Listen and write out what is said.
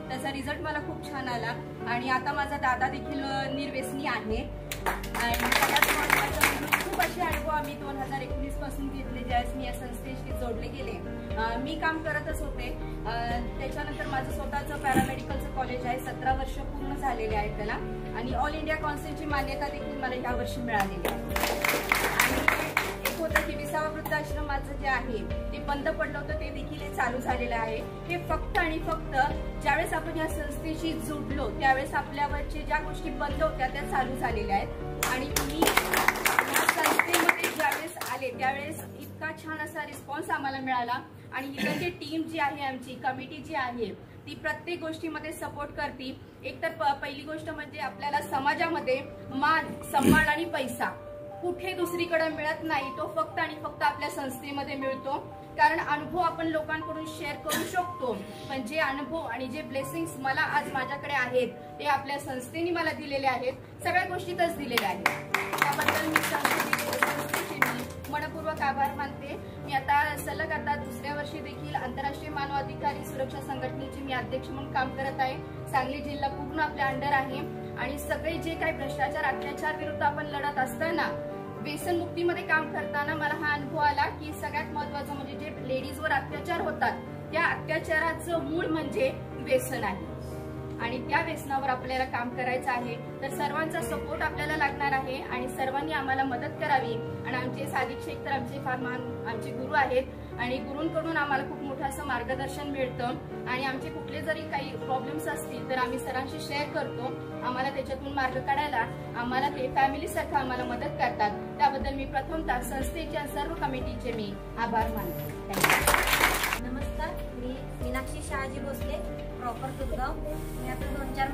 त्याचा रिझल्ट मला खूप छान आला आणि आता माझा दादा देखील निर्व्यसनी आहे। आणि सगळ्यात महत्त्वाचं म्हणजे खूप असे अनुभव आम्ही 2019 पासून घेतले ज्यावेळेस मी या संस्थेशी जोडले गेले। मी काम करतच होते, त्याच्यानंतर माझं स्वतःचं पॅरामेडिकलचं कॉलेज आहे, 17 वर्ष पूर्ण झालेले आहेत त्याला आणि ऑल इंडिया काउन्सिलची मान्यता देखील मला या वर्षी मिळालेली आहे। आणि एक होतं की 20वा वृद्धाश्रमाचं जे आहे ते बंद पडलं होतं, ते देखील चालू झालेलं आहे। हे फक्त आणि फक्त ज्यावेळेस आपण या संस्थेशी जोडलो त्यावेळेस आपल्यावरचे ज्या गोष्टी बंद होत्या त्या चालू झालेल्या आहेत। आणि मी या संस्थेमध्ये ज्यावेळेस आले त्यावेळेस इतका छान असा रिस्पॉन्स आम्हाला मिळाला आणि इथली टीम जी आहे, आमची कमिटी जी आहे ती प्रत्येक गोष्टीमध्ये सपोर्ट करते। एक तर पहिली गोष्ट म्हणजे आपल्याला समाजामध्ये मान, सन्मान आणि पैसा कुठे दुसरीकडे मिळत नाही, तो फक्त आणि फक्त आपल्या संस्थेमध्ये मिळतो। कारण अनुभव आपण लोकांकडून शेअर करू शकतो, पण जे अनुभव आणि जे ब्लेसिंग्स मला आज माझ्याकडे आहेत ते आपल्या संस्थेने मला दिलेले आहेत, सगळ्या गोष्टीतच दिलेल्या आहेत। त्याबद्दल मी संस्थेचे मनपूर्वक आभार मानते। मी आता सलग आता दुसऱ्या वर्षी देखील आंतरराष्ट्रीय मानव अधिकारी सुरक्षा संघटनेचे मी अध्यक्ष म्हणून काम करत आहे। सांगली जिल्हा पूर्ण आपल्या अंडर आहे आणि सगळे जे काही भ्रष्टाचार, अत्याचार विरुद्ध आपण लढत असताना व्यसन मुक्तीमध्ये काम करताना मला हा अनुभव आला की सगळ्यात महत्त्वाचं म्हणजे जे लेडीजवर अत्याचार होतात त्या अत्याचाराचं मूळ म्हणजे व्यसन आहे आणि त्या व्यसनावर आपल्याला काम करायचं आहे। तर सर्वांचा सपोर्ट आपल्याला लागणार आहे आणि सर्वांनी आम्हाला मदत करावी। आणि आमचे सादिक शेख तर आमचे फार महान आमचे गुरु आहेत आणि गुरूंकडून आम्हाला खूप मोठं असं मार्गदर्शन मिळतं आणि आमचे कुठले जरी काही प्रॉब्लेम्स असतील तर आम्ही सरांशी शेअर करतो। आम्हाला त्याच्यातून मार्ग काढायला आम्हाला ते फॅमिलीसारखं आम्हाला मदत करतात। त्याबद्दल मी प्रथमतः संस्थेच्या सर्व कमिटीचे मी आभार मानते। नमस्कार, मी मीनाक्षी शहाजी भोसले, प्रॉपर तुरगाव। मी आता 2-4